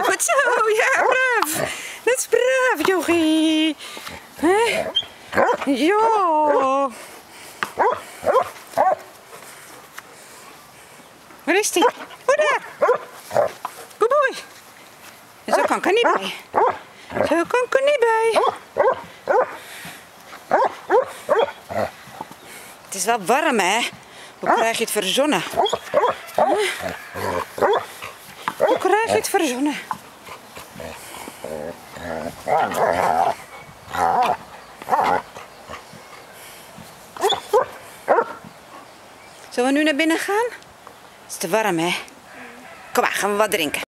Goed zo, ja, braaf. Dat is braaf, jochie. Ja. Waar is die? Oh, daar. Goed boy. Zo kan ik er niet bij. Zo kan ik er niet bij. Het is wel warm, hè? Hoe krijg je het verzonnen? Hoe krijg je het verzonnen? Zullen we nu naar binnen gaan? Het is te warm, hè? Kom maar, gaan we wat drinken.